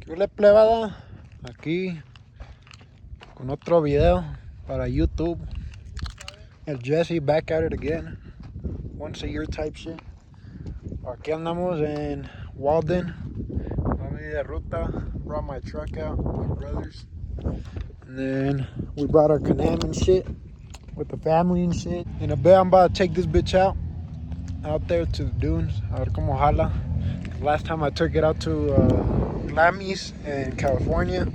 Chule plebada, aquí con otro video para YouTube. El Jesse back at it again. Once a year type shit. Aquí andamos en Walden. Vamos de ruta. Brought my truck out with my brothers. And then we brought our Can-Am and shit with the family and shit. In a bit I'm about to take this bitch out there to the dunes. A ver cómo jala. Last time I took it out to Glamis in California.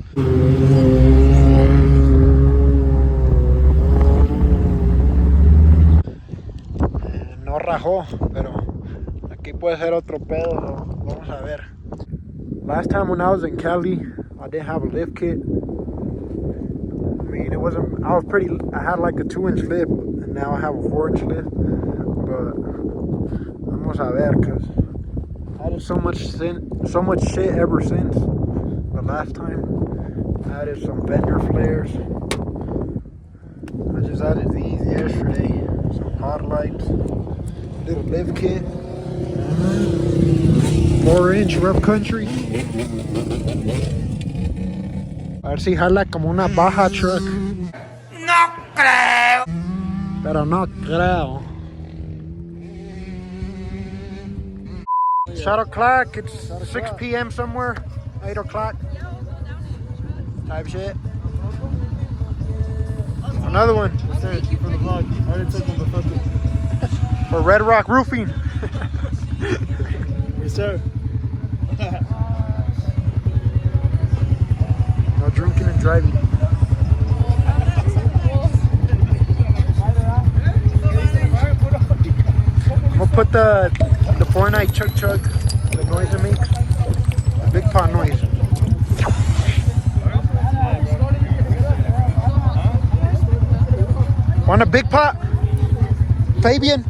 No rajó, pero aquí puede ser otro pedo. Vamos a ver. Last time when I was in Cali, I didn't have a lift kit. I mean, it wasn't. I had like a 2-inch lift, and now I have a 4-inch lift. But vamos a ver, cause I added so much shit ever since the last time. I added some fender flares. I just added these yesterday. Some hot lights. Little lift kit. 4-inch rough country. A ver si jala como una baja truck. No creo. Pero no creo. Shot o'clock, it's 6 p.m. somewhere, 8 o'clock, type shit. Another one. For the vlog. I already took one, but fuck it. For Red Rock Roofing. Yes, sir. No drinking and driving. I'm gonna put the Fortnite chug chug, the noise it makes. Big pot noise. Want a big pot? Fabian?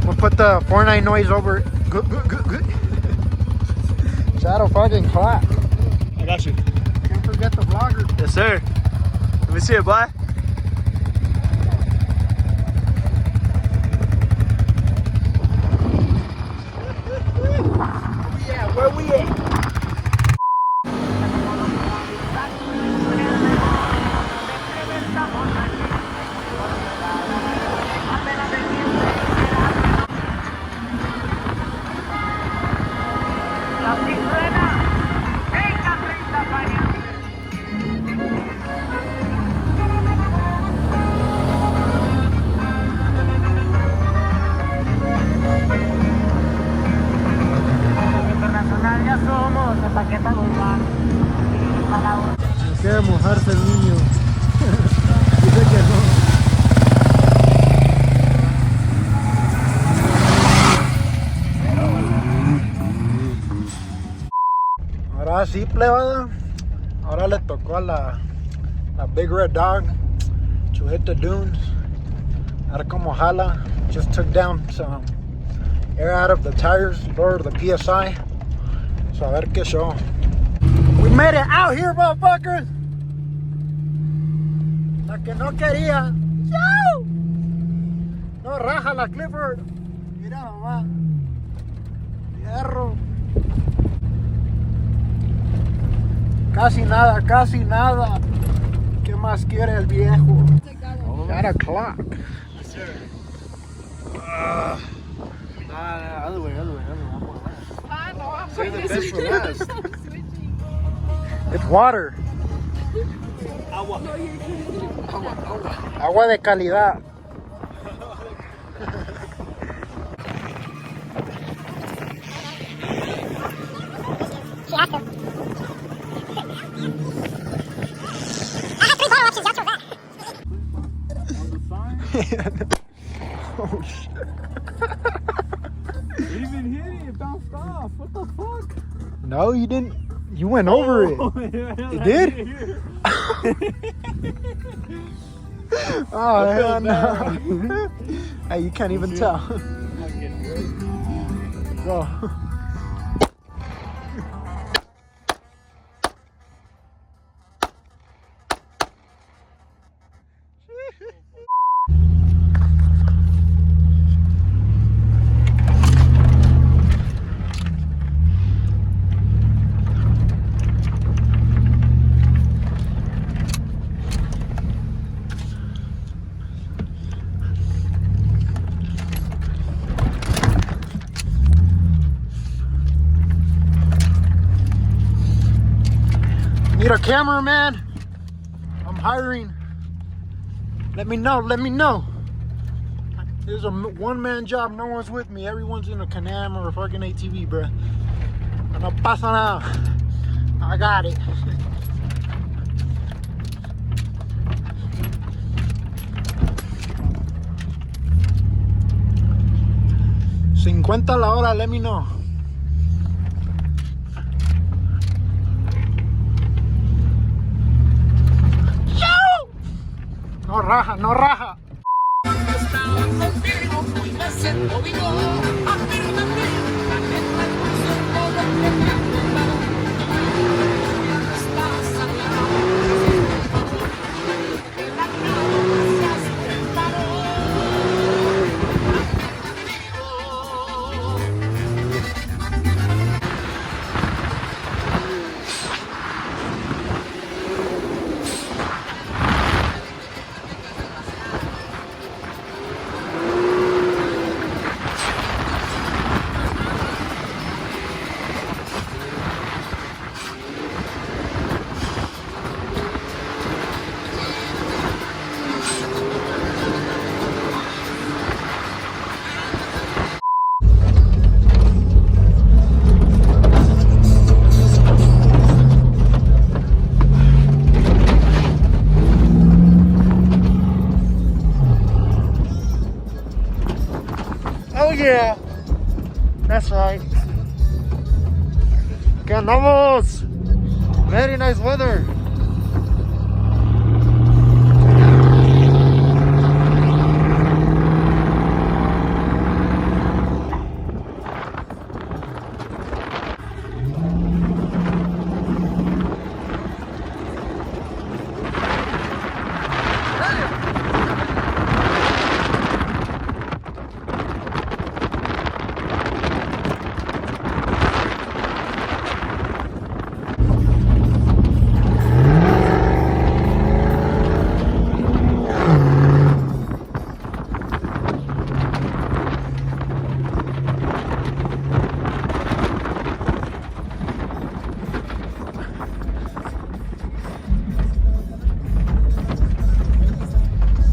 We'll put the Fortnite noise over it. Good. Shadow fucking clock. I got you. Can't forget the vlogger. Yes, sir. Let me see it, boy. Yeah, where we at? No quiere mojarse el niño. Dice que no. Ahora sí, plebada. Ahora le tocó a la Big Red Dog to hit the dunes. A ver cómo jala. Just took down some air out of the tires, lowered the PSI. So a ver qué show. We made it out here, motherfuckers. La que no quería. ¡Chau! No raja la Clifford. Mira nomás. Hierro. Casi nada, casi nada. ¿Qué más quiere el viejo? Got a clock. Yes, sir. Nah, other way. Save the best for last. It's water. Agua. Agua de calidad. Oh shit. You didn't even hit it. It bounced off. What the fuck? No, you didn't. You went over it. It did? Oh, hell no. Hey, you can't even tell. Go. Need a cameraman? I'm hiring. Let me know. This is a one-man job. No one's with me. Everyone's in a Can-Am or a fucking ATV, bro. No pasa nada. I got it. $50 la hora, let me know. No raja, no raja. Oh yeah, that's right. Que andamos. Very nice weather.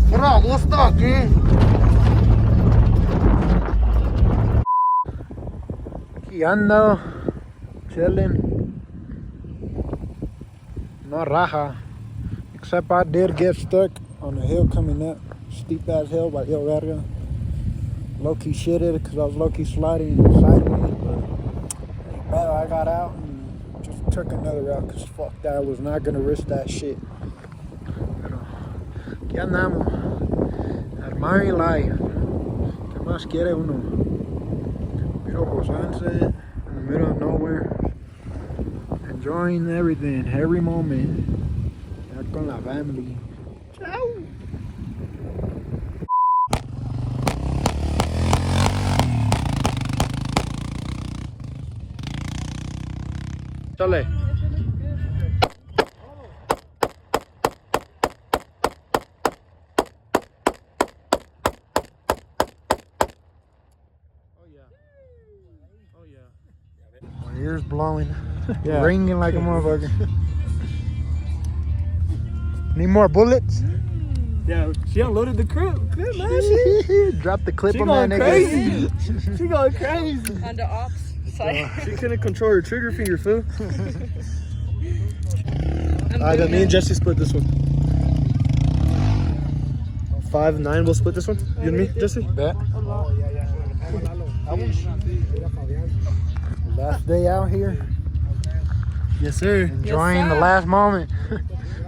Pura gusto aquí. Aquí ando, chilling. No raja. Except I did get stuck on the hill coming up. Steep ass hill by El Verga. Low key shitted because I was low key sliding sideways. But bad, I got out and just took another route because fuck that. I was not going to risk that shit. Pero aquí andamos. Admiring life. ¿Qué más quiere uno? Beautiful sunset in the middle of nowhere. Enjoying everything, every moment. Estar con la family. Ciao. Chale. My ears blowing, Yeah. ringing like a motherfucker. Need more bullets? Yeah, she unloaded the clip. Good, man. Drop the clip She on that going nigga. crazy. She going crazy. On the ops side. She couldn't control her trigger finger, fool. I'm Alright, doing me and it. Jesse split this one. 5 and 9, we'll split this one. You and me, Jesse? Bet. Last day out here, Yes, sir. enjoying the sir. last moment.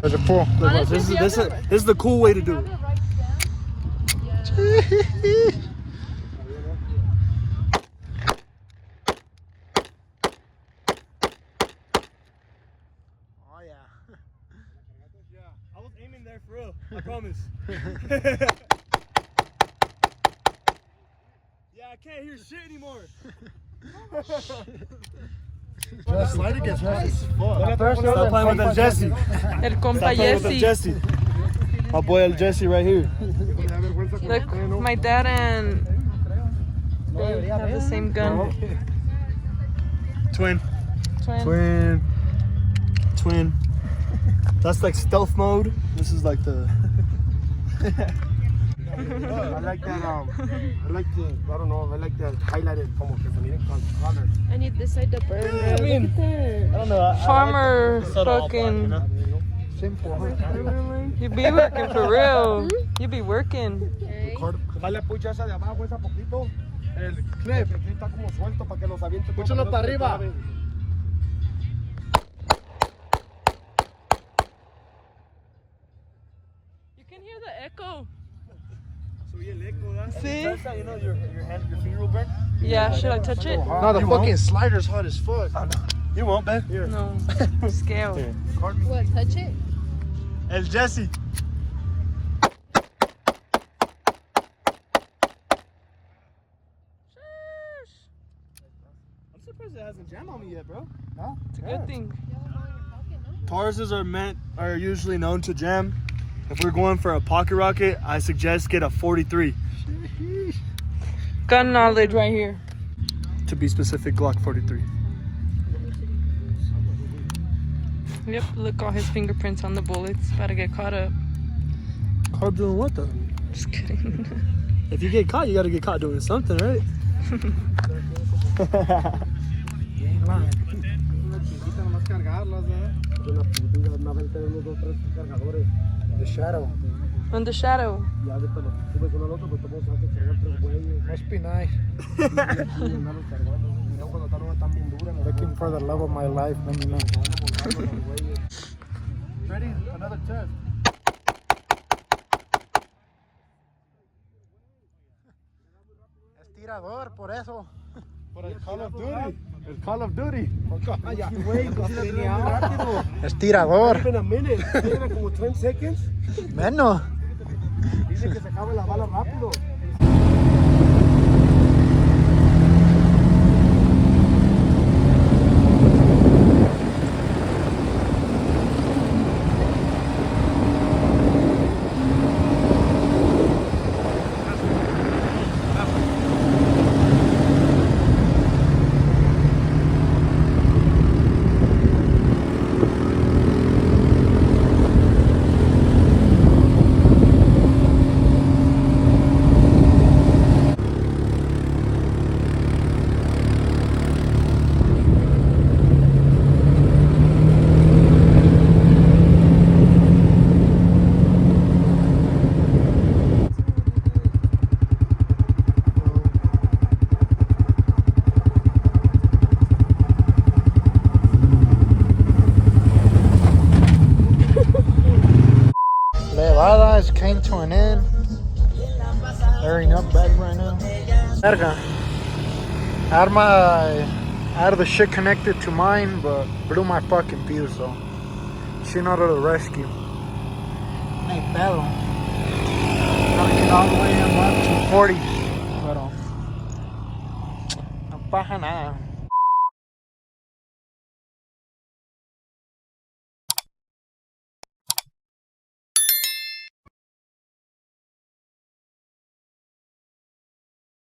There's a pool. Look, this is the cool way to do it. Oh yeah. I was aiming there for real. I promise. Yeah, I can't hear shit anymore. That slider gets heavy. Stop playing with that Jesse. El compa Stop playing with that Jesse. Jesse. My boy El Jesse right here. Look, my dad and they have the same gun. Twin. Twin. Twin. Twin. That's like stealth mode. This is like the. I like that. I like the. I don't know. I like that highlighted como que se miren con colors. I need this side to burn. Yeah, I mean, I don't know. Farmer I like the fucking. Simple. You be working for real. You be working. Va la pucha esa de abajo, esa poquito. El clip está como suelto para que los aviente. Púchalo para arriba. You can hear the echo. Subí el eco, ¿verdad? See? You know your finger will burn. Yeah, should I touch it? No, the You fucking won't? slider's hot as fuck. You won't, babe. Here. No. Scale. What, touch it? El Jesse. I'm surprised it hasn't jammed on me yet, bro. No? It's a good thing. Tauruses are usually known to jam. If we're going for a pocket rocket, I suggest get a 43. Gun knowledge right here. To be specific, Glock 43. Yep, look, all his fingerprints on the bullets. About to get caught up. Caught doing what though? Just kidding. If you get caught, you gotta get caught doing something, right? You ain't lying. The shadow. On the shadow. Must be nice. Looking for the love of my life, let me know. Ready? Another test. Es tirador, por eso. Por el Call of Duty. El Call of Duty. Es tirador. Even a minute. Tiene como 10 seconds. Menos. Dice que se acaban las balas rápido. Levadas came to an end. Airing up back right now. Verga. I had the shit connected to mine, but blew my fucking fuse, so she not to the rescue. Hey, pedo. Gotta get all the way up to 40. Pero no pasa nada.